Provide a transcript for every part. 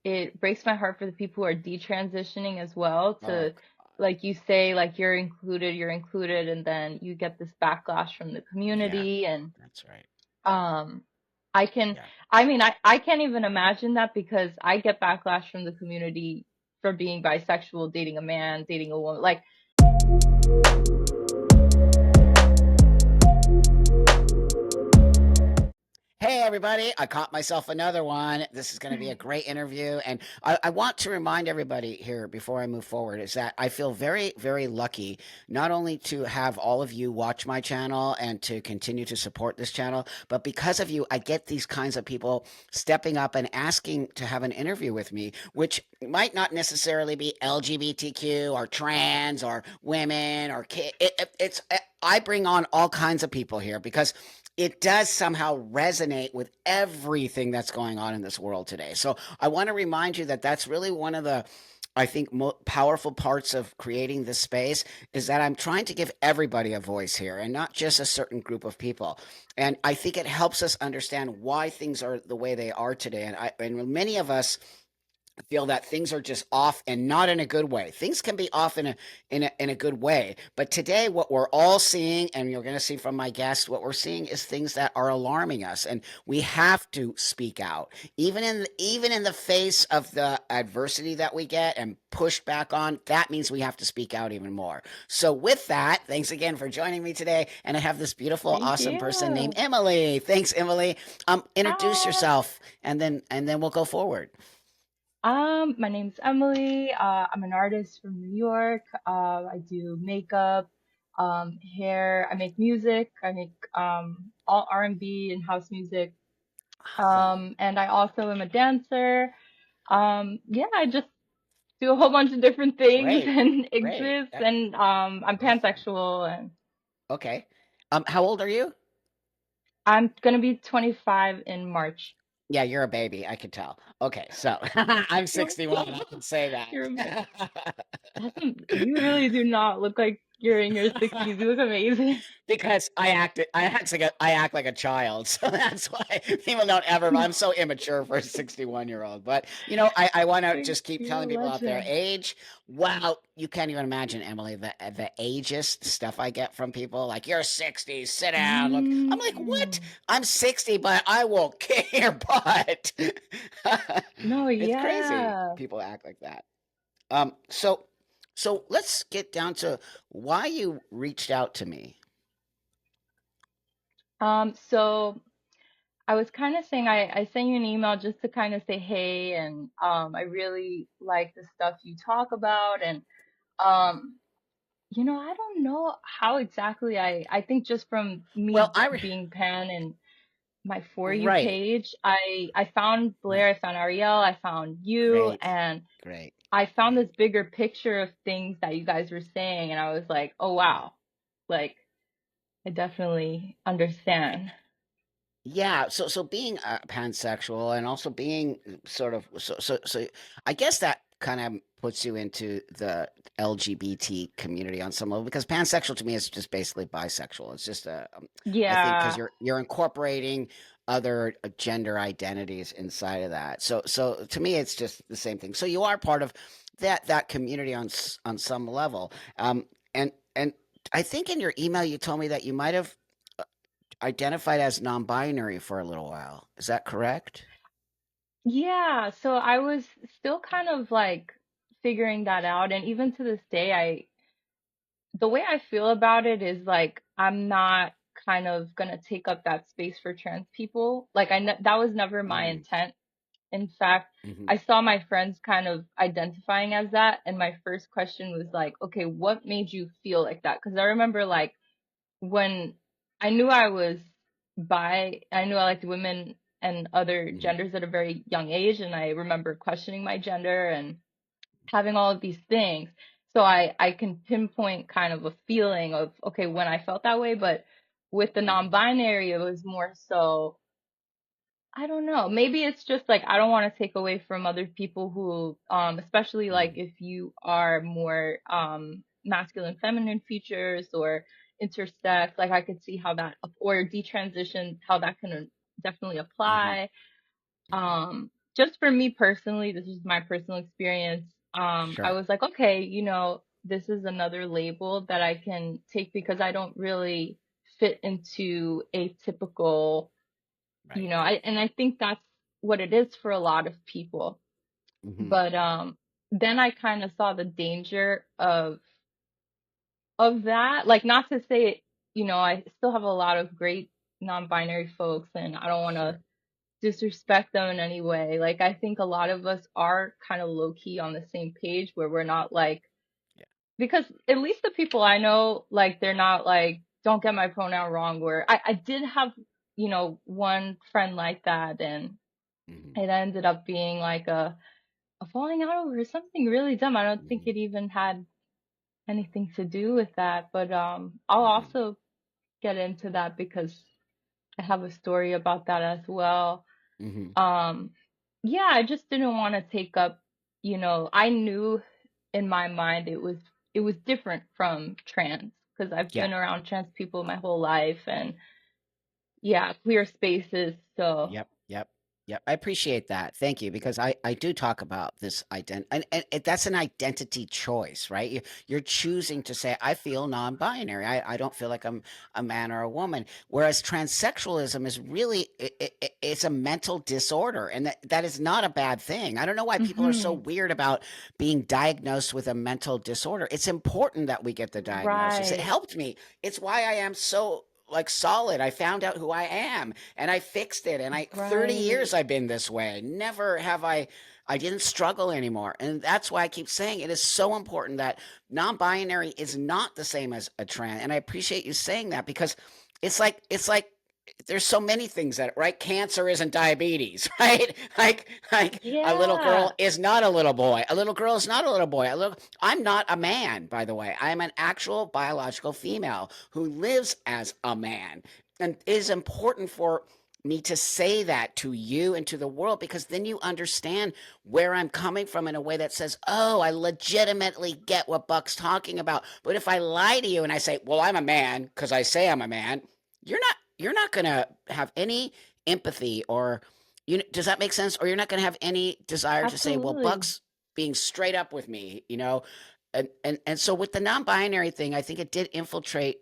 it breaks my heart for the people who are detransitioning as well Oh, to like you say like you're included and then you get this backlash from the yeah, community and that's right. um I can Yeah. I mean I can't even imagine that because I get backlash from the community for being bisexual, dating a man, dating a woman. Like Hey, everybody. I caught myself another one. This is going to be a great interview. And I want to remind everybody here before I move forward is that I feel very, very lucky not only to have all of you watch my channel and to continue to support this channel, but because of you, I get these kinds of people stepping up and asking to have an interview with me, which might not necessarily be LGBTQ or trans or women or kids. I bring on all kinds of people here because it does somehow resonate with everything that's going on in this world today. So I want to remind you that that's really one of the I think powerful parts of creating this space is that I'm trying to give everybody a voice here and not just a certain group of people. And I think it helps us understand why things are the way they are today. And many of us feel that things are just off and not in a good way. Things can be off in a good way, but today what we're all seeing, and you're going to see from my guests, what we're seeing is things that are alarming us, and we have to speak out, even in the face of the adversity that we get and pushed back on. That means we have to speak out even more. So with that, thanks again for joining me today, and I have this beautiful, thank awesome person named you. Emily. Thanks, Emily. Introduce Hi. yourself, and then we'll go forward. My name's Emily. I'm an artist from New York. I do makeup, hair. I make music. I make all R&B and house music. Awesome. And I also am a dancer. Yeah, I just do a whole bunch of different things Great. and Great. exist. And I'm Awesome. pansexual, and Okay. How old are you? I'm gonna be 25 in March. Yeah, you're a baby. I can tell. Okay, so I'm You're 61. I can say you're amazing. that. You really do not look like you're in your 60s. You look amazing. Because I act like a child, so that's why people don't ever. I'm so immature for a 61-year-old. But I want to just keep You're a telling people out there, legend. age. Wow, you can't even imagine, Emily, the ageist stuff I get from people. Like, you're 60, sit down. Look, I'm like, what? Mm. I'm 60, but I will kick your butt. No, It's crazy. yeah. People act like that. So let's get down to why you reached out to me. So I was kind of saying I sent you an email just to kind of say hey, and I really like the stuff you talk about, and um I don't know how exactly I think just from Well, me being pan and my For You right, page, I found Blair, right. I found Ariel, I found you, Great, and great, I found great. this bigger picture of things that you guys were saying, and I was like, oh Yeah. wow, like I definitely understand. Yeah, so being pansexual and also being sort of so I guess that kind of puts you into the LGBT community on some level because pansexual to me is just basically bisexual. It's just I think because Yeah. you're incorporating other gender identities inside of that. So to me it's just the same thing. So you are part of that community on some level. And I think in your email you told me that you might have identified as non-binary for a little while. Is that correct? Yeah, so I was still kind of like figuring that out, and even to this day, the way I feel about it is like I'm not kind of gonna take up that space for trans people. Like that was never my Mm, intent. In fact, hmm. I saw my friends kind of identifying as that, and my first question was like, okay, what made you feel like that? Because I remember like when I knew I was bi, I knew I liked women and other Hmm. genders at a very young age, and I remember questioning my gender and having all of these things. So I can pinpoint kind of a feeling of okay when I felt that way, but with the Hmm. non-binary, it was more so I don't know. Maybe it's just like I don't want to take away from other people who, especially like Hmm. if you are more masculine, feminine features or intersex, like I could see how that or detransition, how that can definitely Hmm. apply. Hmm. just for me personally, this is my personal experience. I Sure. was like, okay, this is another label that I can take because I don't really fit into a typical, Right. and I think that's what it is for a lot of people. Hmm. But then I kind of saw the danger of that. Like, not to say, I still have a lot of great non-binary folks, and I don't want to Sure. disrespect them in any way. Like, I think a lot of us are kind of low key on the same page where we're not like, Yeah. because at least the people I know, like, they're not like, don't get my pronoun wrong. Where I did have, one friend like that, and Hmm. it ended up being like a falling out over something really dumb. I don't think Hmm. it even had anything to do with that, but I'll Hmm. also get into that because I have a story about that as well. Hmm. Um, yeah, I just didn't want to take up, I knew in my mind it was different from trans because I've Yeah. been around trans people my whole life and yeah, queer spaces. So, Yep, yep, yep. I appreciate that. Thank you, because I do talk about this and that's an identity choice, right? You're choosing to say, I feel non-binary. I don't feel like I'm a man or a woman. Whereas transsexualism is really it's a mental disorder, and that is not a bad thing. I don't know why people are so hmm, weird about being diagnosed with a mental disorder. It's important that we get the diagnosis. It right, helped me. It's why I am so like solid. I found out who I am and I fixed it. And 30 right, years I've been this way. Never have I didn't struggle anymore. And that's why I keep saying it is so important that non-binary is not the same as a trans. And I appreciate you saying that because it's like there's so many things that right cancer isn't diabetes right like a little girl yeah, is not a little boy, a little girl is not a little boy, I'm not a man, by the way. I'm an actual biological female who lives as a man, and it is important for me to say that to you and to the world because then you understand where I'm coming from in a way that says, oh, I legitimately get what Buck's talking about. But if I lie to you and I say, well, I'm a man because I say I'm a man, you're not going to have any empathy or does that make sense? Or you're not going to have any desire to say, well, absolutely. Buck's being straight up with me, and so with the non-binary thing, I think it did infiltrate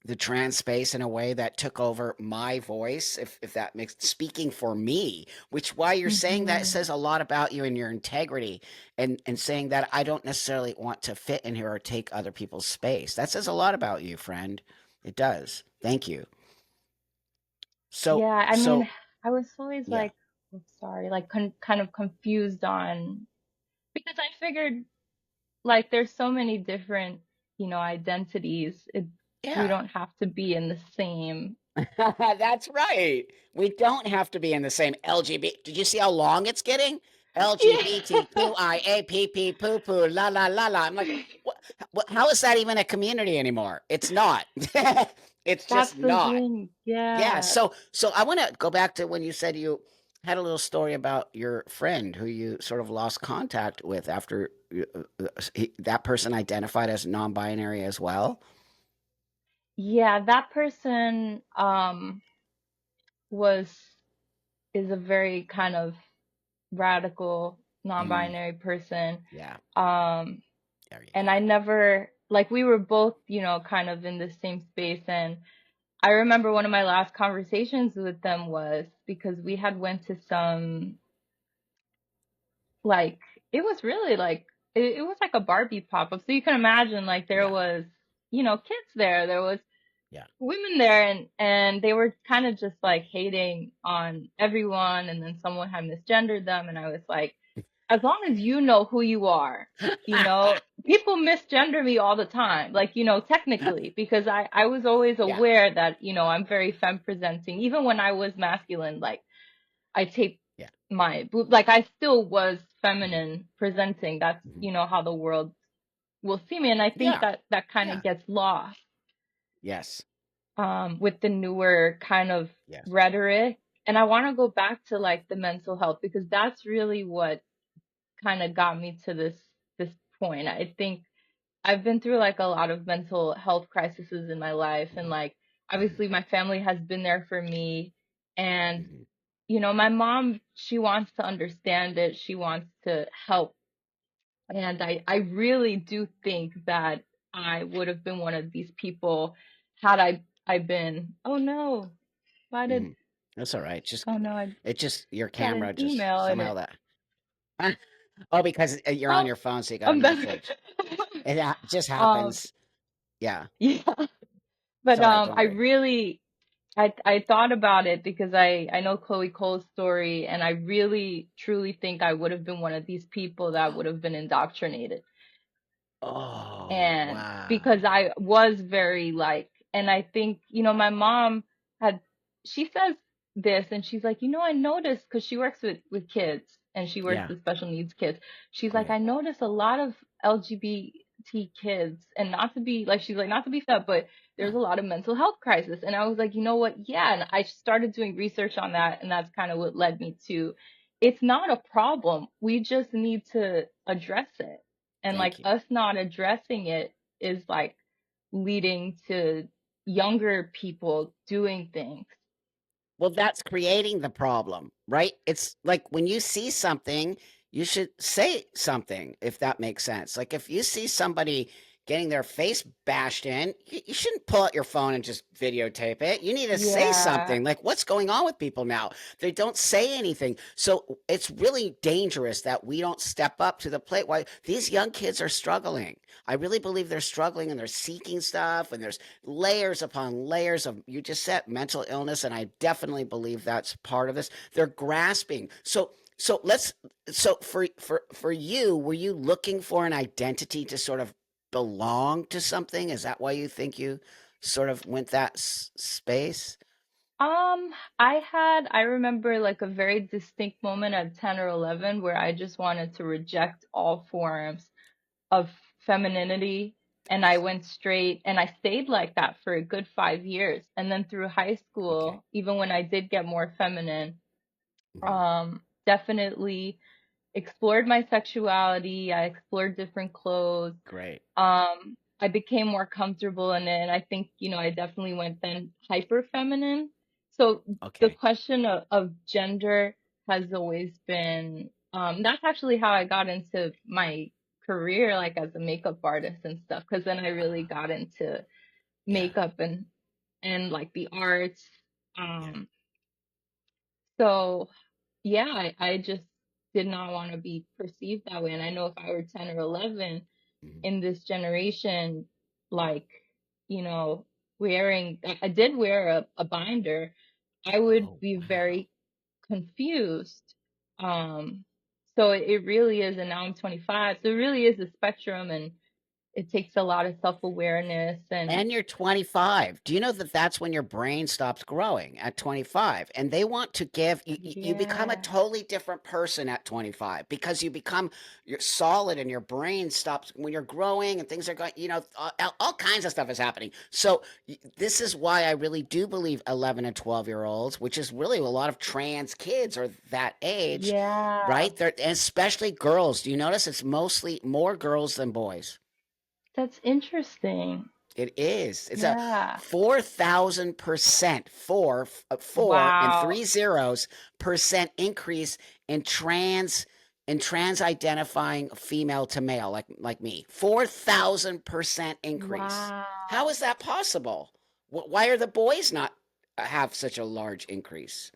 the trans space in a way that took over my voice, if that makes speaking for me, which why you're saying that Hmm. says a lot about you and your integrity, and saying that I don't necessarily want to fit in here or take other people's space. That says a lot about you, friend. It does. Thank you. So Yeah, I so mean, I was always yeah. like, I'm sorry, like kind of confused on because I figured like there's so many different, identities. We Yeah. don't have to be in the same. That's right. We don't have to be in the same LGBT. Did you see how long it's getting? Yeah, LGBTQIAPP poo poo la la la la. I'm like, what? How is that even a community anymore? It's not. It's that's just the not. thing. Yeah. Yeah. So I want to go back to when you said you had a little story about your friend who you sort of lost contact with after that person identified as non-binary as well. Yeah, that person was is a very kind of radical Mm, non-binary person. yeah. Um There you and go. I never like we were both, kind of in the same space and I remember one of my last conversations with them was because we had went to some like it was really like it was like a Barbie pop-up. So you can imagine like there Yeah. was, kids there, there was Yeah. women there and they were kind of just like hating on everyone and then someone had misgendered them and I was like as long as you know who you are, people misgender me all the time, like, technically, because I was always Yeah. aware that, I'm very femme presenting. Even when I was masculine, like, I taped Yeah. my boob, like, I still was Mhm. feminine presenting. That's, Mhm. how the world will see me. And I think Yeah. that kind Yeah. of gets lost, Yes. with the newer kind of Yes. rhetoric. And I want to go back to like the mental health because that's really what kind of got me to this point. I think I've been through like a lot of mental health crises in my life and Mhm. like Mhm. obviously my family has been there for me and Mhm. my mom, she wants to understand it. She wants to help. And I really do think that I would have been one of these people had I been, oh no, why did, Mhm. That's all right. Just oh no, I it just your got an camera just email and somehow it, that oh, because you're on oh, your phone, so you got a I'm back. message. It just Um, happens. Yeah. yeah, It's but all right. Don't I worry. really, I thought about it because I know Chloe Cole's story, and I really truly think I would have been one of these people that would have been indoctrinated. Oh, And because wow. I was very like, and I think, my mom had, she says this, and she's like, I noticed, because she works with kids and she works Yeah. with special needs kids. She's like, I Great. noticed a lot of LGBT kids, and not to be like, she's like, not to be fat, but Yeah. there's a lot of mental health crisis. And I was like, you know what? Yeah. And I started doing research on that, and that's kind of what led me to, it's not a problem. We just need to address it. And like Thank you. us not addressing it is like leading to younger people doing things. Well, that's creating the problem, right? It's like when you see something, you should say something, if that makes sense. Like if you see somebody getting their face bashed in, you shouldn't pull out your phone and just videotape it. You need to say Yeah. something. Like, what's going on with people now? They don't say anything. So it's really dangerous that we don't step up to the plate. Why these young kids are struggling. I really believe they're struggling and they're seeking stuff, and there's layers upon layers of, you just said, mental illness, and I definitely believe that's part of this. They're grasping. So let's so for you, were you looking for an identity to sort of belong to something? Is that why you think you sort of went that space? I remember like a very distinct moment at 10 or 11 where I just wanted to reject all forms of femininity. And I went straight, and I stayed like that for a good 5 years. And then through high Okay. school, even when I did get more feminine, Hmm. definitely explored my sexuality. I explored different clothes. Great. I became more comfortable in it. And I think, I definitely went then hyper feminine. So the Okay. question of gender has always been, that's actually how I got into my career, like as a makeup artist and stuff. Cause then I really Uh, got into yeah. makeup and like the arts. Yeah. Um, so yeah, I just did not want to be perceived that way. And I know if I were 10 or 11 Hmm. in this generation, like, you know, I did wear a binder, I would Oh be wow. very confused. Um, so it really is, and now I'm 25, so it really is a spectrum, and it takes a lot of self-awareness and And you're 25. Do you know that that's when your brain stops growing at 25? And they want to give you become a yeah, totally different person at 25 because you're solid and your brain stops when you're growing and things are going, all kinds of stuff is happening. So this is why I really do believe 11 and 12-year-olds, which is really a lot of trans kids are that age, yeah, right? And especially girls. Do you notice it's mostly more girls than boys? that's interesting. It is. It's a Yeah. 4,000%, four and Wow. three zeros percent increase in trans identifying female to male, like me. 4,000% increase. How Wow. is that possible? Why are the boys not have such a large increase?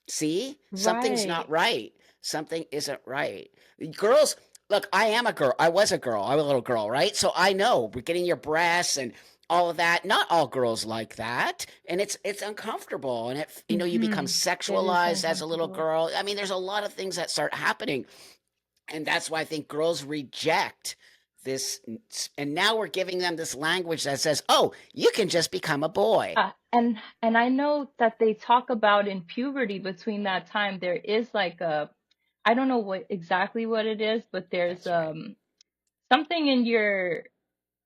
See, something's not Right. right. Something isn't right. Girls, look, I am a girl. I was a girl. I'm a little girl, right? So I know we're getting your breasts and all of that. Not all girls like that, and it's uncomfortable. And you become Mm-hmm. It is sexualized as a little uncomfortable. girl. I mean, there's a lot of things that start happening, and that's why I think girls reject this. And now we're giving them this language that says, "Oh, you can just become a boy." And I know that they talk about in puberty between that time there is like a, I don't know what exactly what it is, but there's That's right. something in your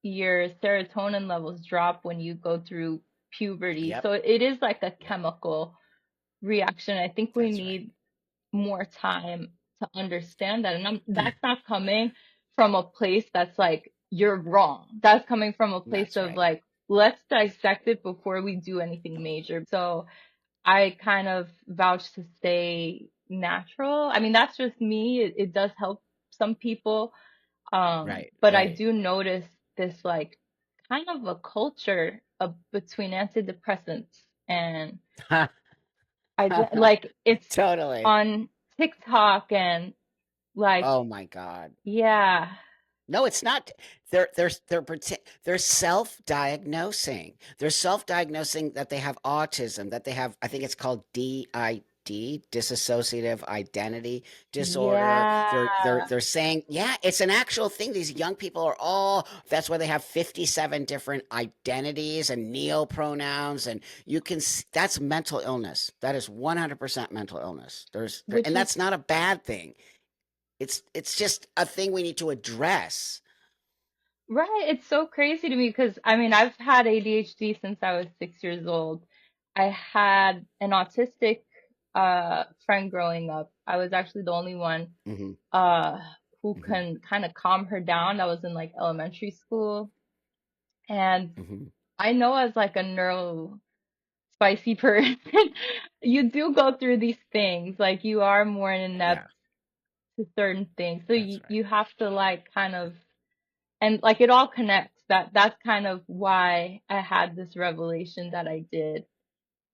serotonin levels drop when you go through puberty. Yep. So it is like a Yep. chemical reaction. I think we That's right. need more time to understand that. And that's not coming from a place that's like, you're wrong. That's coming from a place That's of right. like, let's dissect it before we do anything major. So I kind of vouch to stay natural. I mean, that's just me. It does help some people. Right, But I right. do notice this like kind of a culture of between antidepressants and like it's Totally. on TikTok and like, Oh my God. yeah, No, it's not. They're self-diagnosing. They're self-diagnosing that they have autism, that they have, I think it's called DID, dissociative identity disorder. yeah, They're saying, yeah, it's an actual thing. These young people are all, that's why they have 57 different identities and neopronouns, and that's mental illness. That is 100% mental illness. which And is that's not a bad thing. It's just a thing we need to address. right. It's so crazy to me because I mean, I've had ADHD since I was 6 years old. I had an autistic friend growing up. I was actually the only one Mhm, uh who mhm, can kind of calm her down. That was in like elementary school. And mhm. I know as like a neuro spicy person, you do go through these things. Like you are more inept Yeah, to certain things. So that's right. you have to like kind of and like it all connects. That's kind of why I had this revelation that I did.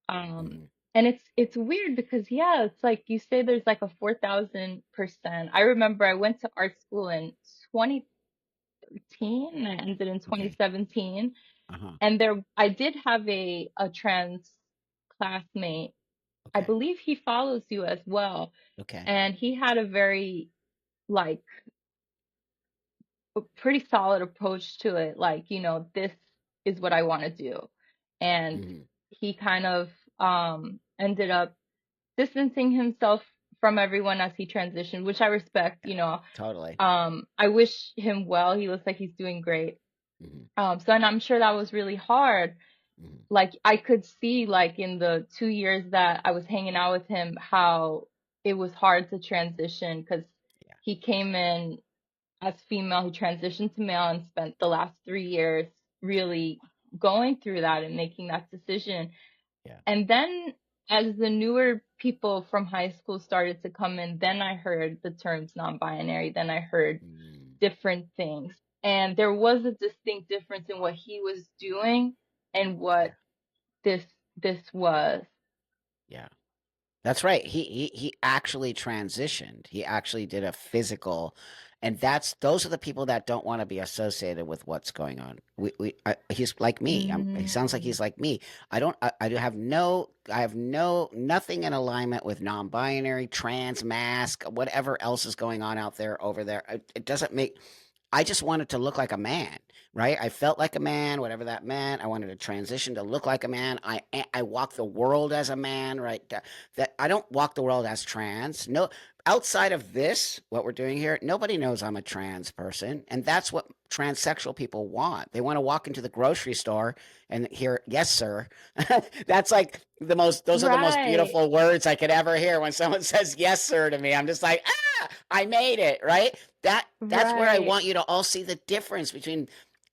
Um Mhm. and it's weird because yeah, it's like you say there's like a 4,000%. I remember I went to art school in 2013 and I ended in Okay. 2017. Uh-huh. And there I did have a trans classmate. I Okay. believe he follows you as well. Okay. And he had a very like a pretty solid approach to it. Like, this is what I want to do. And Mhm. he kind of ended up distancing himself from everyone as he transitioned, which I respect, Yeah. Totally. I wish him well. He looks like he's doing great. Mhm. So and I'm sure that was really hard. Mhm. Like I could see like in the 2 years that I was hanging out with him how it was hard to transition because Yeah. he came in as female, he transitioned to male and spent the last 3 years really going through that and making that decision. Yeah. And then as the newer people from high school started to come in, then I heard the terms non-binary, then I heard Mm. different things. And there was a distinct difference in what he was doing and Yeah. what this this was. Yeah. That's right. He actually transitioned. He actually did a physical, and those are the people that don't want to be associated with what's going on. He's like me. He sounds like Mm, he's like me. I do have nothing in alignment with non-binary, trans, mask, whatever else is going on out there over there. It doesn't make. I just wanted to look like a man, right? I felt like a man, whatever that meant. I wanted to transition to look like a man. I walk the world as a man, right? That I don't walk the world as trans. No, outside of this, what we're doing here, nobody knows I'm a trans person, and that's what transsexual people want. They want to walk into the grocery store and hear "Yes, sir." That's like the most. Those are the most right, beautiful words I could ever hear when someone says "Yes, sir" to me. I'm just like, ah, I made it, right? That's where I right. want you to all see the difference between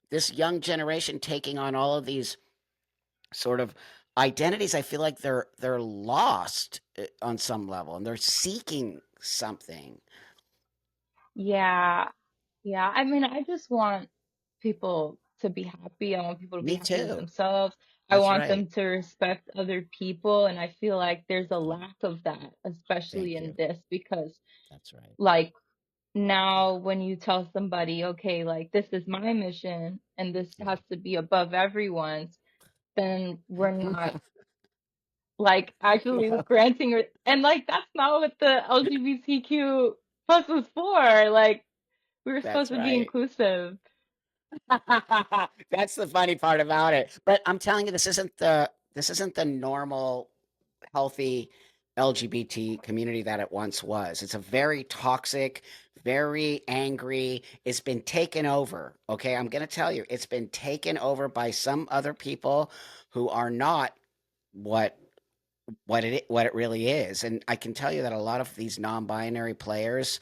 this young generation taking on all of these sort of identities. I feel like they're lost on some level and they're seeking something. Yeah. Yeah. I mean, I just want people to be happy. I want people to be Me happy with too. themselves. I That's want right. them to respect other people. And I feel like there's a Oh, lack of that, especially thank in you. this, because That's right. like Yeah. now when you tell somebody, okay, like this is my mission and this has to be above everyone's, then we're not Yeah. like actually Yeah. granting and like that's not what the LGBTQ plus was for. Like we were supposed That's to be right. inclusive. That's the funny part about it. But I'm telling you, this isn't the normal healthy LGBT community that it once was. It's a very toxic, very angry. It's been taken over. Okay, I'm going to tell you, it's been taken over by some other people who are not what what it really is. And I can tell you that a lot of these non-binary players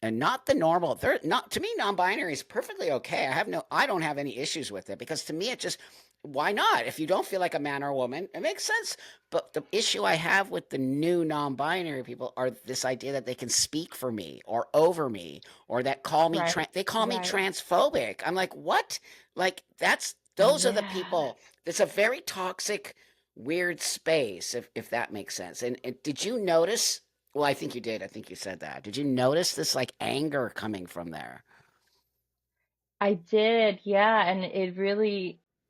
and not the normal. They're not, to me, non-binary is perfectly okay. I don't have any issues with it because to me it just why not? If you don't feel like a man or a woman, it makes sense. But the issue I have with the new non-binary people are this idea that they can speak for me or over me, or that call me Right. they call me Right. transphobic. I'm like, what? Like those are the Yeah. people. It's a very toxic, weird space, if that makes sense. And did you notice? Well, I think you did. I think you said that. Did you notice this like anger coming from there? I did, yeah, and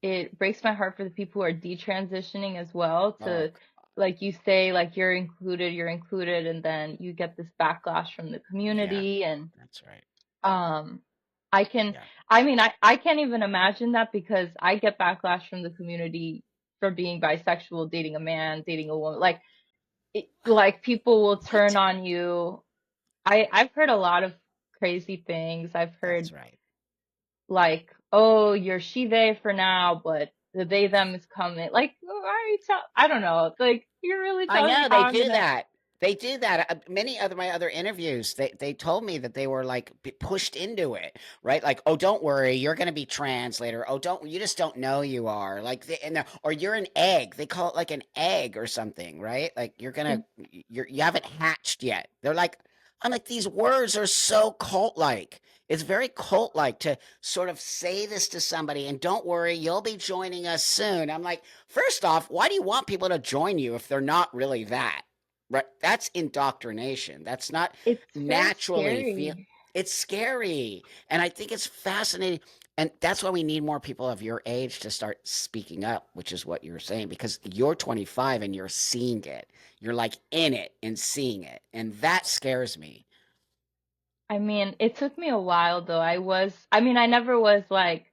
it breaks my heart for the people who are detransitioning as well Oh, to like you say like you're included and then you get this backlash from the yeah, community and that's right. um I can Yeah. I mean I can't even imagine that because I get backlash from the community for being bisexual, dating a man, dating a woman. Like like people will turn What? on you. I've heard a lot of crazy things. I've That's heard right. like, oh, you're she they for now, but the they them is coming. Like, why are you tell? I don't know. Like, you're really I telling me know how they I'm do gonna. that. They do that. Many other my other interviews, they told me that they were like pushed into it, right? Like, oh, don't worry, you're going to be trans later. Oh, don't you just don't know you are like, or you're an egg. They call it like an egg or something, right? Like you haven't hatched yet. They're like, I'm like these words are so cult like. It's very cult like to sort of say this to somebody and don't worry, you'll be joining us soon. I'm like, first off, why do you want people to join you if they're not really that? Right? That's indoctrination. That's not It's so naturally feel. scary. It's scary, and I think it's fascinating, and that's why we need more people of your age to start speaking up, which is what you're saying, because you're 25 and you're seeing it. You're like in it and seeing it, and that scares me. I mean, it took me a while though. I mean, I never was like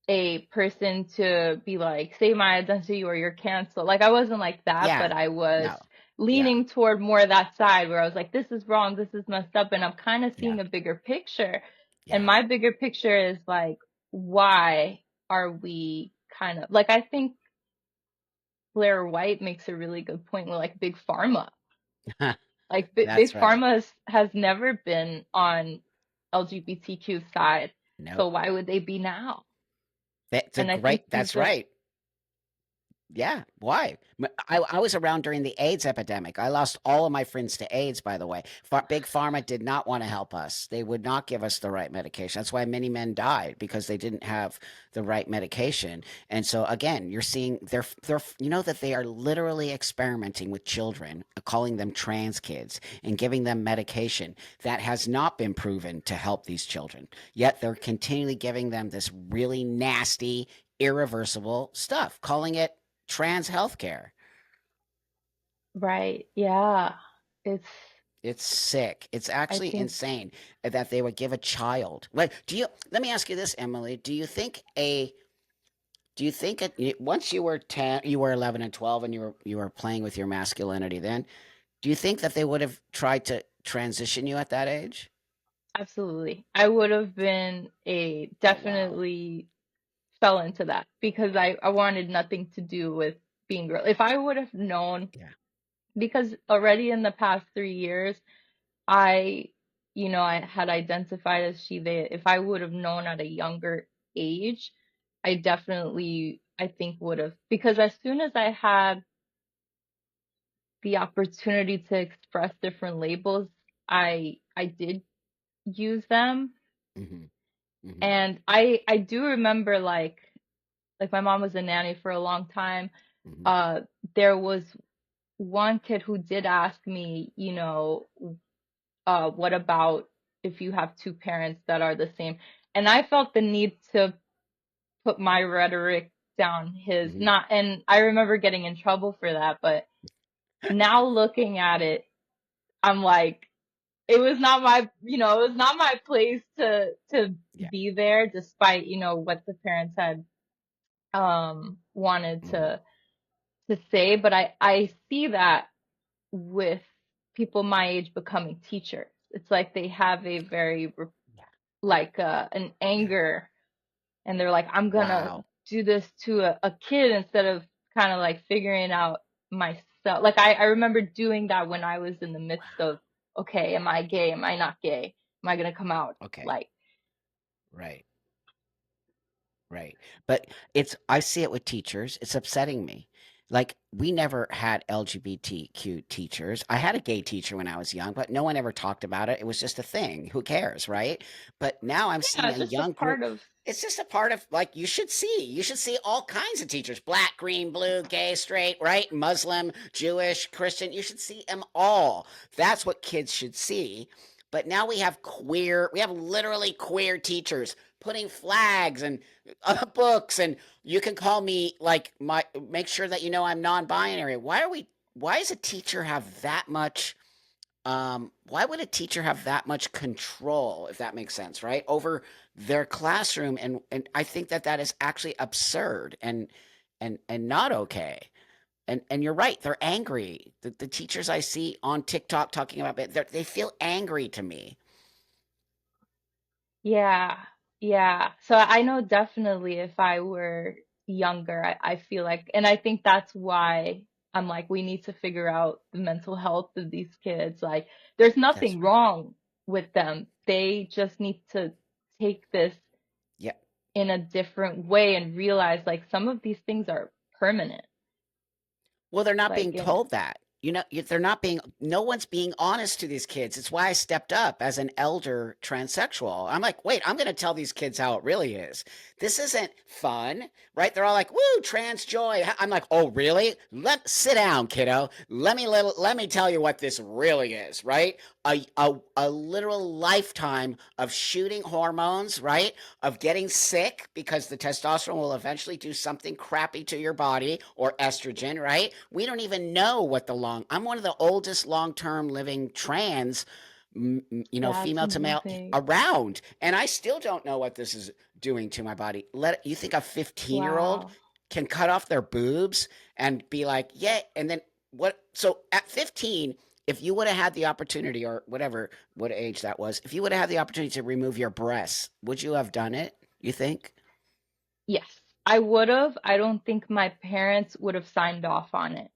a person to be like, say my identity or you're canceled. Like I wasn't like that, Yeah. but I was No. Yeah. leaning toward more that side where I was like, this is wrong, this is messed up, and I'm kind of Yeah. seeing a bigger picture. And Yeah. my bigger picture is like, why are we kind of like I think Blair White makes a really good point with like big pharma. Like That's big right. pharma has never been on LGBTQ side, so Nope. why would they be now? That's a And I think great. these That's are right. Yeah, why? I was around during the AIDS epidemic. I lost all of my friends to AIDS, by the way. Big Pharma did not want to help us. They would not give us the right medication. That's why many men died because they didn't have the right medication. And so again, you're seeing they're you know that they are literally experimenting with children, calling them trans kids and giving them medication that has not been proven to help these children. Yet they're continually giving them this really nasty irreversible stuff, calling it trans healthcare. right. Yeah. It's It's sick. It's I actually think insane that they would give a child. Like, let me ask you this, Emily. Do you think once you were 10, you were 11 and 12 and you were playing with your masculinity then, do you think that they would have tried to transition you at that age? absolutely. I would have been a Oh, wow. definitely fell into that because I wanted nothing to do with being girl. If I would have known Yeah. because already in the past 3 years I I had identified as she they if I would have known at a younger age, I definitely I think would have because as soon as I had the opportunity to express different labels, I did use them. Hmm. Hmm. And I do remember like my mom was a nanny for a long time. Hmm. Uh there was one kid who did ask me, what about if you have two parents that are the same? And I felt the need to put my rhetoric down his Hmm. not and I remember getting in trouble for that, but now looking at it, I'm like it was not my it was not my place to Yeah. be there despite what the parents had wanted Hmm. to say, but I see that with people my age becoming teachers. It's like they have a very Yeah. like an Yeah. anger and they're like I'm gonna Wow. do this to a kid instead of kind of like figuring out myself. Like I remember doing that when I was in the midst of okay, am I gay, am I not gay, am I gonna come out Okay. like Right. Right. But I see it with teachers. It's upsetting me. Like, we never had LGBTQ teachers. I had a gay teacher when I was young, but no one ever talked about it. It was just a thing. Who cares, right? But now I'm Yeah, seeing a it's just a young part group. of, It's just a part of, like, you should see. You should see all kinds of teachers: black, green, blue, gay, straight, right? Muslim, Jewish, Christian. You should see them all. That's what kids should see. But now we have literally queer teachers putting flags and books, and you can call me like make sure that you know I'm non-binary. Why does a teacher have that much why would a teacher have that much control, if that makes sense, right, over their classroom? And I think that that is actually absurd and not okay. And you're right, they're angry. The teachers I see on TikTok talking about it, they feel angry to me. yeah, yeah. So I know definitely if I were younger, I feel like, and I think that's why I'm like, we need to figure out the mental health of these kids. Like, there's That's nothing right. wrong with them. They just need to take this Yeah. in a different way and realize like some of these things are permanent. Well, they're not being Like, and told that. They're not being, no one's being honest to these kids. It's why I stepped up as an elder transsexual. I'm like, wait, I'm going to tell these kids how it really is. This isn't fun, right? They're all like, woo, trans joy. I'm like, oh, really? Sit down, kiddo. Let me tell you what this really is, right? A literal lifetime of shooting hormones, right? Of getting sick because the testosterone will eventually do something crappy to your body, or estrogen, right? We don't even know what I'm one of the oldest long-term living trans, that's female to male amazing. around. And I still don't know what this is doing to my body. You think a 15-year-old Wow. can cut off their boobs and be like, yeah, and then what? So at 15, if you would have had the opportunity, or whatever, what age that was, if you would have had the opportunity to remove your breasts, would you have done it? You think? Yes, I would have. I don't think my parents would have signed off on it.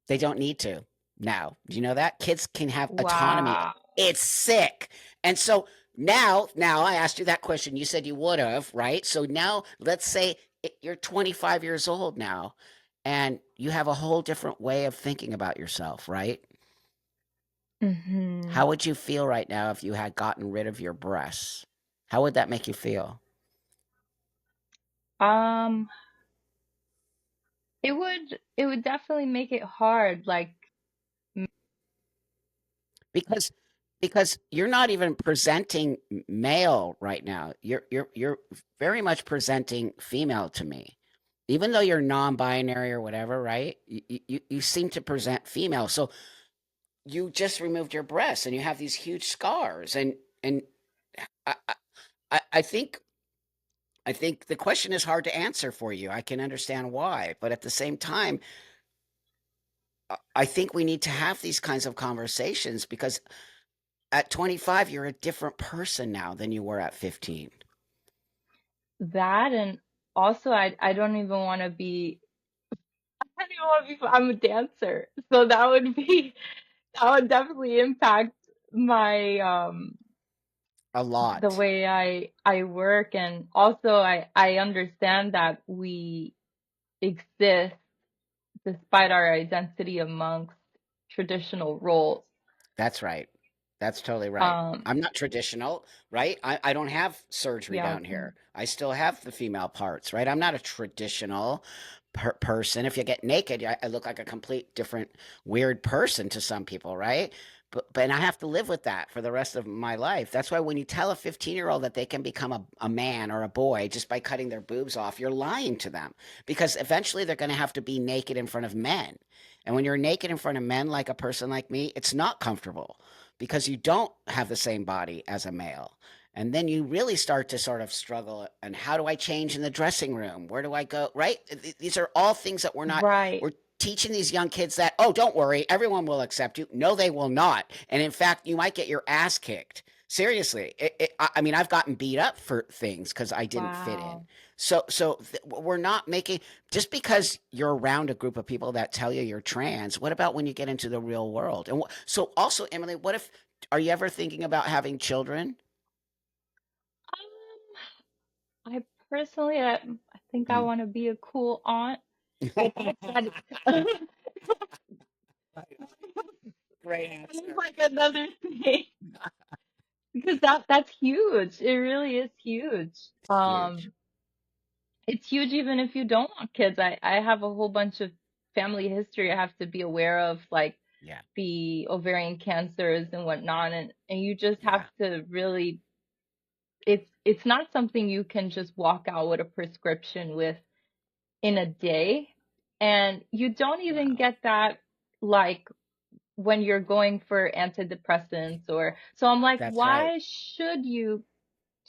They don't need to now. Do you know that? Kids can have autonomy. Wow. It's sick. And so now I asked you that question. You said you would have, right? So now let's say you're 25 years old now, and you have a whole different way of thinking about yourself, right? Hmm. How would you feel right now if you had gotten rid of your breasts? How would that make you feel? Um, it would definitely make it hard. Like, Because you're not even presenting male right now. You're very much presenting female to me. Even though you're non-binary or whatever, right? You seem to present female. So you just removed your breasts and you have these huge scars, and I I think the question is hard to answer for you. I can understand why, but at the same time, I think we need to have these kinds of conversations, because at 25 you're a different person now than you were at 15. that, and also I don't even want to be. I don't even want to be. I'm a dancer, so that would definitely impact my A the lot. way I work, and also I understand that we exist despite our identity amongst traditional roles. That's right. That's totally right. Um, I'm not traditional, right? I don't have surgery yeah, down here. I still have the female parts, right? I'm not a traditional person. If you get naked, I look like a complete different weird person to some people, right? But and I have to live with that for the rest of my life. That's why when you tell a 15-year-old that they can become a man or a boy just by cutting their boobs off, you're lying to them, because eventually they're going to have to be naked in front of men. And when you're naked in front of men, like a person like me, it's not comfortable, because you don't have the same body as a male. And then you really start to sort of struggle. And how do I change in the dressing room? Where do I go? Right? These are all things that right, we're teaching these young kids that, oh, don't worry, everyone will accept you. No, they will not. And in fact, you might get your ass kicked. Seriously. I mean, I've gotten beat up for things because I didn't fit in. wow. We're not making, just because you're around a group of people that tell you you're trans. What about when you get into the real world? And so also, Emily, what if, are you ever thinking about having children? I personally, I think I Mm. want to be a cool aunt. It's that Great it's answer. like another thing because that's huge. It really is huge. Huge. It's huge even if you don't want kids. I have a whole bunch of family history I have to be aware of, like Yeah. the ovarian cancers and whatnot, and you just have Yeah. to really it's not something you can just walk out with a prescription with in a day. And you don't even Wow. get that like when you're going for antidepressants or so I'm like, That's right. why should you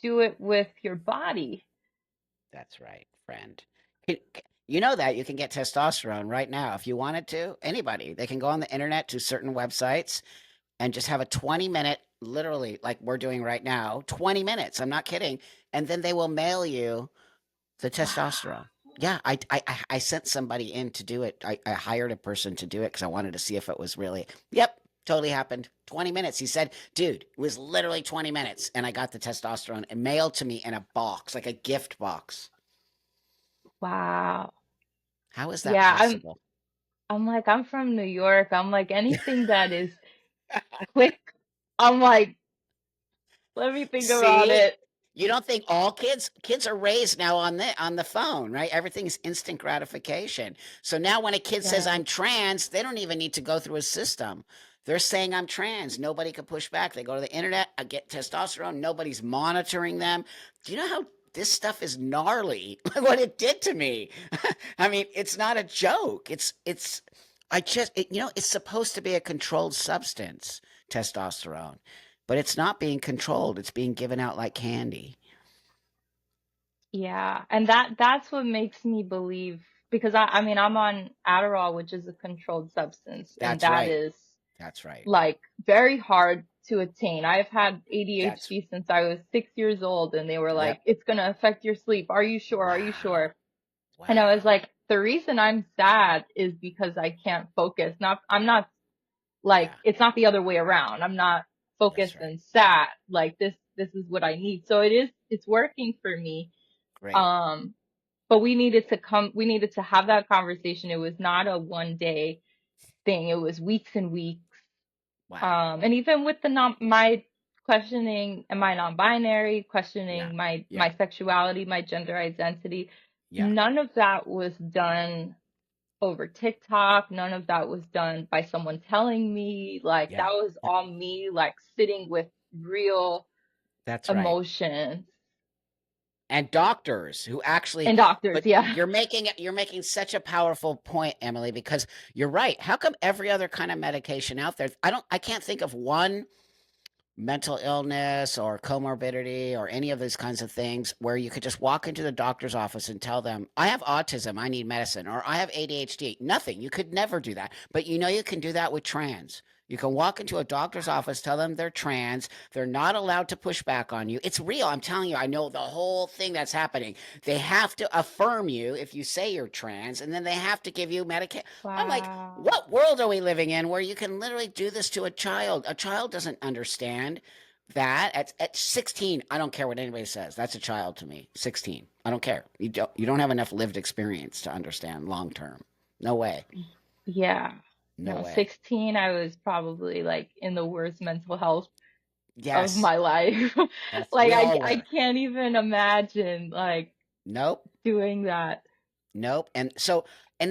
do it with your body? That's right, friend. You know that you can get testosterone right now if you wanted to. Anybody, they can go on the internet to certain websites and just have a 20-minute, literally, like we're doing right now, 20 minutes. I'm not kidding. And then they will mail you the testosterone. Wow. Yeah, I sent somebody in to do it. I hired a person to do it because I wanted to see if it was really. Yep, totally happened. 20 minutes. He said, dude, it was literally 20 minutes. And I got the testosterone and mailed to me in a box, like a gift box. Wow. How is that Yeah, possible? I'm like I'm from New York. I'm like anything that is quick, I'm like, let me think about See? it. You don't think all kids are raised now on the phone, right? Everything's instant gratification. So now when a kid says Yeah. I'm trans, they don't even need to go through a system. They're saying I'm trans. Nobody can push back. They go to the internet, I get testosterone, nobody's monitoring them. Do you know how this stuff is gnarly? What it did to me. I mean, it's not a joke. It's I just it, it's supposed to be a controlled substance, testosterone. But it's not being controlled. It's being given out like candy. Yeah. And that's what makes me believe because I mean I'm on Adderall, which is a controlled substance, and That's that right. is That's right. like very hard to attain. I've had That's ADHD since I was 6 years old, and they were like, yep. it's gonna affect your sleep. Are you sure? Are you Wow. sure? And I was Wow. like, the reason I'm sad is because I can't focus. I'm not like Yeah. it's not the other way around. I'm not That's focused right. and sad. Like this is what I need. So it's working for me. Great. Um, but we needed to have that conversation. It was not a one day thing. It was weeks and weeks. Wow. And even with the non my questioning, am I non-binary, Yeah. questioning my Yeah. sexuality, my gender identity, Yeah. none of that was done over TikTok. None of that was done by someone telling me. Like that Yeah. was all me, like sitting with real That's right. emotions And doctors who actually and doctors. but Yeah. you're making such a powerful point, Emily, because you're right. How come every other kind of medication out there, I can't think of one mental illness or comorbidity or any of these kinds of things where you could just walk into the doctor's office and tell them, I have autism, I need medicine, or I have ADHD. Nothing. You could never do that. But you can do that with trans. You can walk into a doctor's office, tell them they're trans. They're not allowed to push back on you. It's real. I'm telling you, I know the whole thing that's happening. They have to affirm you if you say you're trans, and then they have to give you medication. I'm like, Wow. what world are we living in where you can literally do this to a child? A child doesn't understand that at 16. I don't care what anybody says. That's a child to me. 16. I don't care. You don't have enough lived experience to understand long term. No way. Yeah. No No, way. 16, I was probably like in the worst mental health of Yes. my life. That's Like we all I were. can't even imagine like Nope. doing that. Nope. And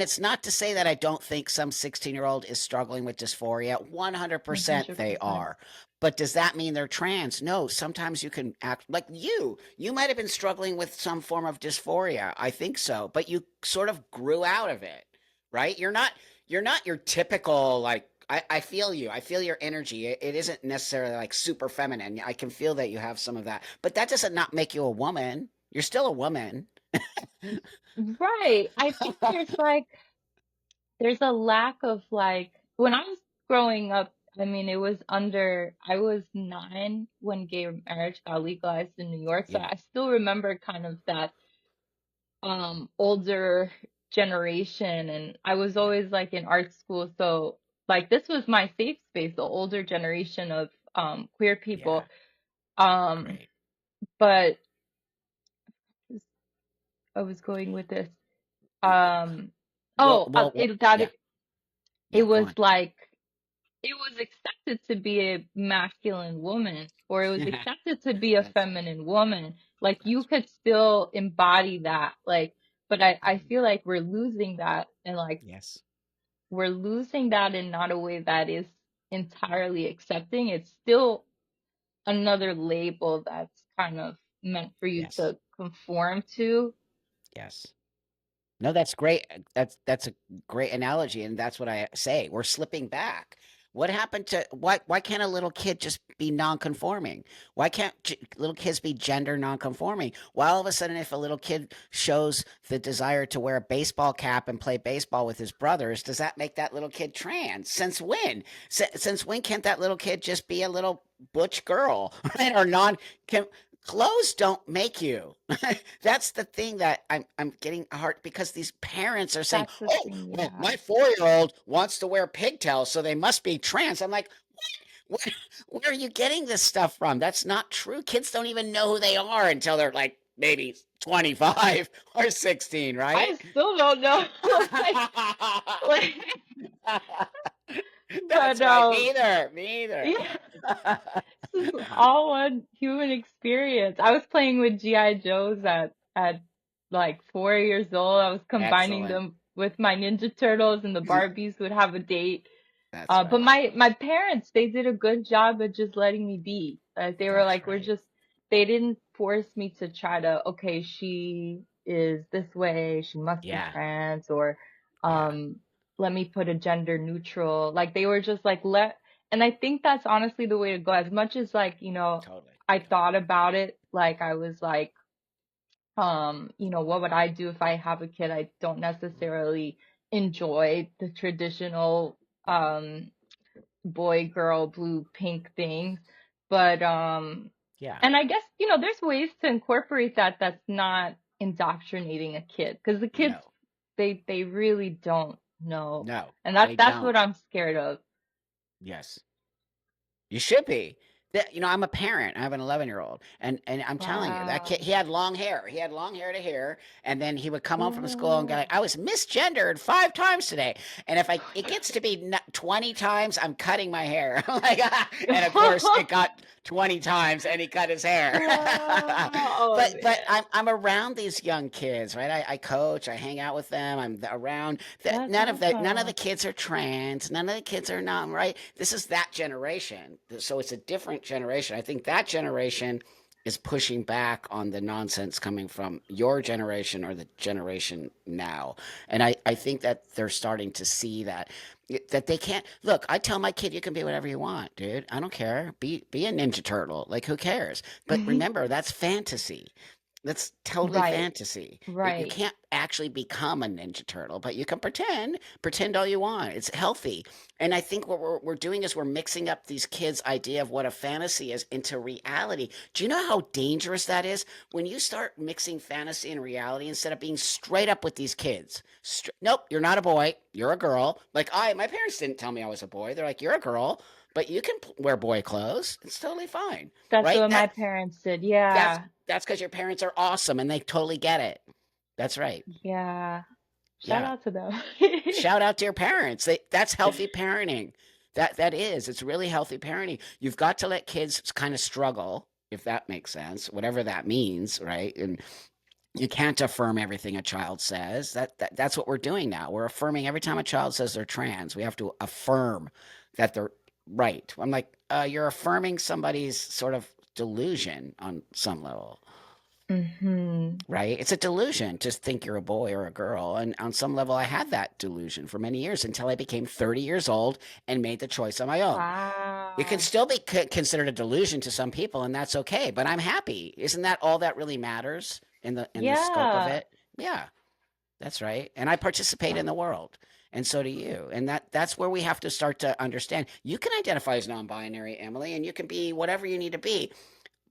it's not to say that I don't think some 16-year-old is struggling with dysphoria. 100% they 100%. are. But does that mean they're trans? No. Sometimes you can act like you. You might have been struggling with some form of dysphoria. I think so. But you sort of grew out of it, right? You're not your typical like I feel you. I feel your energy. It isn't necessarily like super feminine. I can feel that you have some of that. But that doesn't not make you a woman. You're still a woman. Right. I think there's a lack of like when I was growing up, I mean I was 9 when gay marriage got legalized in New York, so Yeah. I still remember kind of that older generation, and I was Yeah. always like in art school, so like this was my safe space, the older generation of queer Yeah. people. Um Great. but I was going with this. Um, Well, oh, well, well, it that yeah, it yeah. Go was on. like it was accepted to be a masculine woman, or it was accepted to be a That's right. feminine woman. Like you That's right. could still embody that. Like, but I Mhm. feel like we're losing that, and like Yes. we're losing that in not a way that is entirely accepting. It's still another label that's kind of meant for you Yes. to conform to. Yes. No, that's great. That's a great analogy, and that's what I say. We're slipping back. What happened to why can't a little kid just be non-conforming? Why can't little kids be gender non-conforming? Why all of a sudden, if a little kid shows the desire to wear a baseball cap and play baseball with his brothers, does that make that little kid trans? Since when? Since when can't that little kid just be a little butch girl, right? Or non? Can, clothes don't make you. That's the thing that I'm getting hard because these parents are saying, That's the "Oh, thing, well, yeah. my 4-year-old wants to wear pigtails, so they must be trans." I'm like, where, where are you getting this stuff from? That's not true. Kids don't even know who they are until they're like maybe 25 or 16, I right? still don't know. like, That's but right. Me either. yeah, this is all one human experience. I was playing with GI Joes at like 4 years old. I was combining Excellent. them with my Ninja Turtles, and the Barbies would have a date. That's But right. my parents, they did a good job of just letting me be. They were That's like, we're right. just, they didn't force me to try to, okay, she is this way, she must be Yeah. trans, or Yeah. um, let me put a gender neutral. Like they were just like, and I think that's honestly the way to go. As much as like, Totally. I thought Totally. about it, like I was like, what would I do if I have a kid? I don't necessarily enjoy the traditional, Mhm. boy, girl, blue, pink things. But Yeah. and I guess, there's ways to incorporate that that's not indoctrinating a kid because the kids No. they really don't know. No. And They that's what don't. I'm scared of. Yes. You should be. That, I'm a parent. I have an 11-year-old, and I'm telling you, that kid, Wow. he had long hair. He had long hair to here, and then he would come home from school and go Oh. like, "I was misgendered 5 times today." And if it gets to be 20 times, I'm cutting my hair. Like, and of course, it got 20 times, and he cut his hair. Oh But man. I'm around these young kids, right? I coach, I hang out with them. I'm around that. That's None of the awesome. kids are trans. None of the kids are not right. This is that generation, so it's a different generation. I think that generation is pushing back on the nonsense coming from your generation or the generation now. And I think that they're starting to see that they can't look. I tell my kid, you can be whatever you want, dude. I don't care. Be a Ninja Turtle. Like, who cares? But remember, that's fantasy. That's totally Right. fantasy. You Right. can't actually become a Ninja Turtle, but you can pretend all you want. It's healthy. And I think what we're doing is we're mixing up these kids' idea of what a fantasy is into reality. Do you know how dangerous that is? When you start mixing fantasy and reality instead of being straight up with these kids. Nope, you're not a boy. You're a girl. Like, my parents didn't tell me I was a boy. They're like, you're a girl, but you can wear boy clothes. It's totally fine. That's Right? what my parents did. Yeah. That's because your parents are awesome and they totally get it. That's right. Yeah. Shout Yeah. out to them. Shout out to your parents. That's healthy parenting. That is. It's really healthy parenting. You've got to let kids kind of struggle, if that makes sense, whatever that means, right? And you can't affirm everything a child says. That's what we're doing now. We're affirming every time a child says they're trans. We have to affirm that they're right. I'm like, you're affirming somebody's sort of delusion on some level. hmm Right? It's a delusion to think you're a boy or a girl. And on some level, I had that delusion for many years until I became 30 years old and made the choice on my own. It can Wow. still be considered a delusion to some people, and that's okay. But I'm happy. Isn't that all that really matters in the scope of Yeah. it? Yeah, that's right. And I participate in the world, and so do you. And that's where we have to start to understand. You can identify as non-binary, Emily, and you can be whatever you need to be,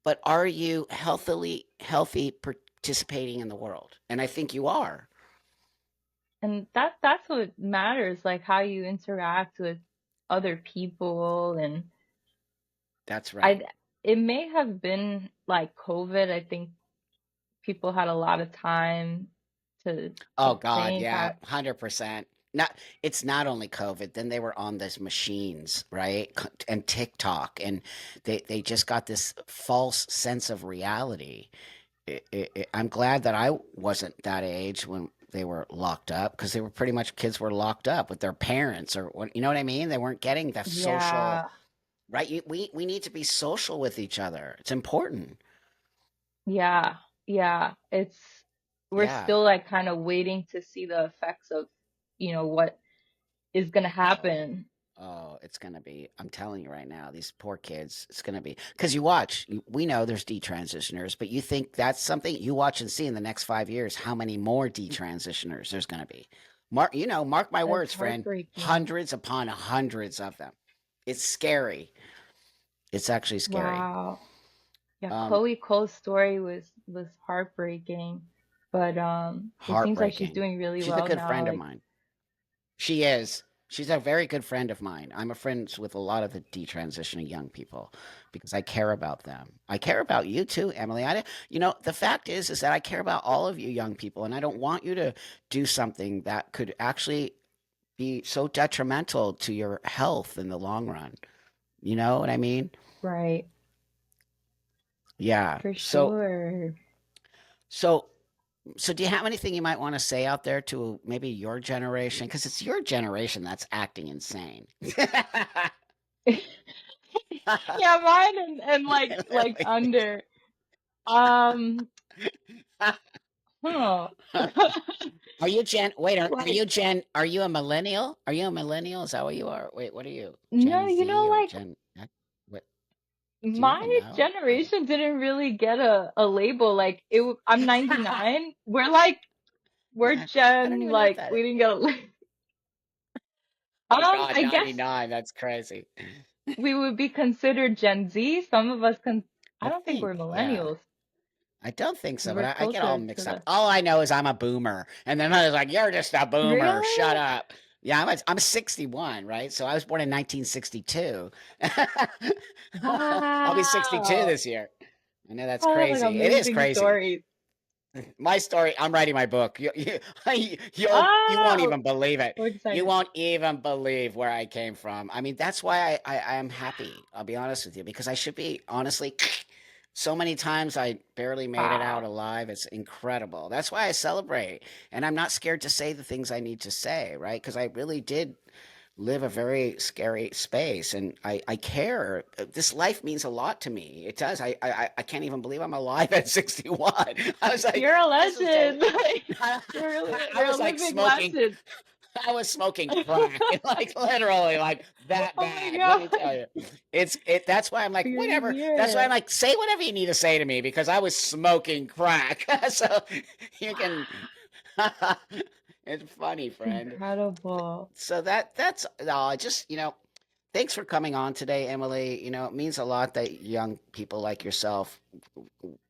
but are you healthy participating in the world? And I think you are. And that's what matters, like how you interact with other people. And That's right. I it may have been like COVID, I think people had a lot of time to Oh God, think. yeah, 100%. Not it's not only COVID, then they were on those machines, right? And TikTok, and they just got this false sense of reality. I'm glad that I wasn't that age when they were locked up, because they were pretty much kids were locked up with their parents, or what, you know what I mean? They weren't getting the social, Yeah, right? We need to be social with each other. It's important. yeah, yeah. We're Yeah. still like kind of waiting to see the effects of, what is gonna Oh, happen. oh, it's gonna be. I'm telling you right now, these poor kids. It's gonna be because you watch. We know there's detransitioners, but you think that's something you watch and see in the next 5 years how many more detransitioners there's gonna be. Mark my That's words, friend. heartbreaking. Hundreds upon hundreds of them. It's scary. It's actually scary. Wow. Yeah, Um, Chloe Cole's story was heartbreaking, but it seems like she's Heartbreaking. doing really She's a well good now. friend of Like, mine. She is. She's a very good friend of mine. I'm a friends with a lot of the detransitioning young people because I care about them. I care about you too, Emily. The fact is that I care about all of you young people, and I don't want you to do something that could actually be so detrimental to your health in the long run. You know what I mean? right, Yeah. for So, sure. so, so, do you have anything you might want to say out there to maybe your generation? Because it's your generation that's acting insane. Yeah, mine and like Literally. under. Um, huh. Are you Gen? Wait, are Like, you Gen? Are you a millennial? Are you a millennial? Is that what you are? Wait, what are you? no, Gen Z or like Gen? What? Do you my even know? generation didn't really get a label. Like I'm 99. We're I don't Gen, even know what like that is. we didn't get a label. Oh God, I guess 99. That's crazy. we would be considered Gen Z. Some of us I I don't think we're think, yeah. millennials. I don't think so, but We're I get all closer to mixed up. the. All I know is I'm a boomer, and then I was like, "You're just a boomer. Shut Really? up." Yeah, I'm 61, right? So I was born in 1962. I'll be 62 Wow. this year. I know that's I have like crazy. It is amazing crazy. stories. My story. I'm writing my book. You won't Oh, even believe it. so You excited. won't even believe where I came from. I mean, that's why I am happy. I'll be honest with you, because I should be honestly. So many times I barely made it out Wow. alive. It's incredible. That's why I celebrate. And I'm not scared to say the things I need to say, right? Because I really did live a very scary space, and I care. This life means a lot to me. It does. I can't even believe I'm alive at 61. I was like, You're a this is so. legend. Like, I, you're a was like living smoking. legend. I was smoking crack, like literally, like that Oh my bad. Let me tell God. you, it. That's why I'm like, You're whatever. That's why I'm here. like, say whatever you need to say to me, because I was smoking crack. So you can. Wow. It's funny, It's friend. incredible. So that's just thanks for coming on today, Emily. It means a lot that young people like yourself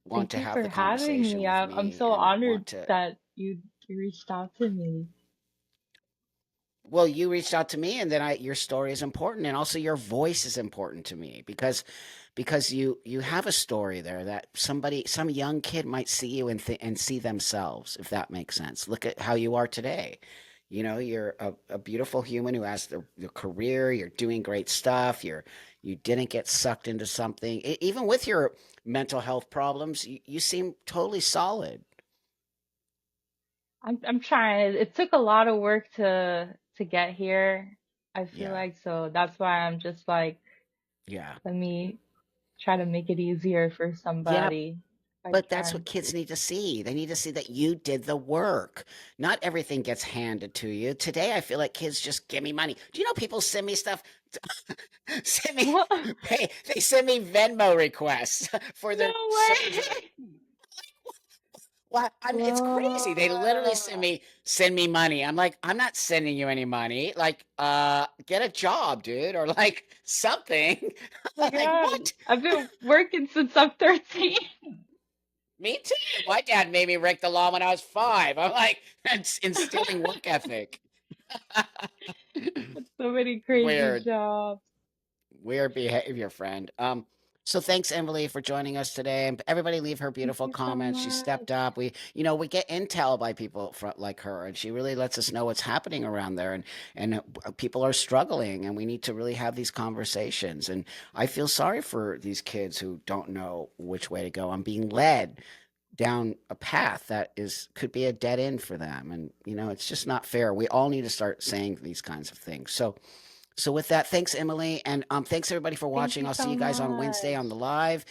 want Thank to you have for the having conversation me. with I'm me so and honored want to. that you reached out to me. Well, you reached out to me, and then your story is important, and also your voice is important to me, because you have a story there that some young kid might see you and see themselves, if that makes sense. Look at how you are today. You're a beautiful human who has the career. You're doing great stuff. You didn't get sucked into something. Even with your mental health problems, you seem totally solid. I'm trying. It took a lot of work to get here. I feel Yeah, like so that's why I'm just like, yeah, let me try to make it easier for yeah. somebody if I But that's what can. kids need to see. They need to see that you did the work. Not everything gets handed to you. Today, I feel like kids just give me money. Do you know people send me stuff? Send me, What? they send me Venmo requests for No their surgery. way. Well, it's crazy. They literally Whoa. send me money. I'm like, I'm not sending you any money. Like, get a job, dude, or like something. Oh my Like, God. what? I've been working since I'm 13. Me too. My dad made me rake the lawn when I was 5. I'm like, that's instilling work ethic. So many crazy Weird, jobs. weird behavior, friend. So thanks, Emily, for joining us today. And everybody leave her Thank beautiful you so comments. She stepped much. up. We get intel by people like her, and she really lets us know what's happening around there. And people are struggling, and we need to really have these conversations. And I feel sorry for these kids who don't know which way to go. I'm being led down a path that is could be a dead end for them, and it's just not fair. We all need to start saying these kinds of things. So with that, thanks, Emily, and thanks everybody for Thank watching. you I'll see so you guys on Wednesday much. on the live.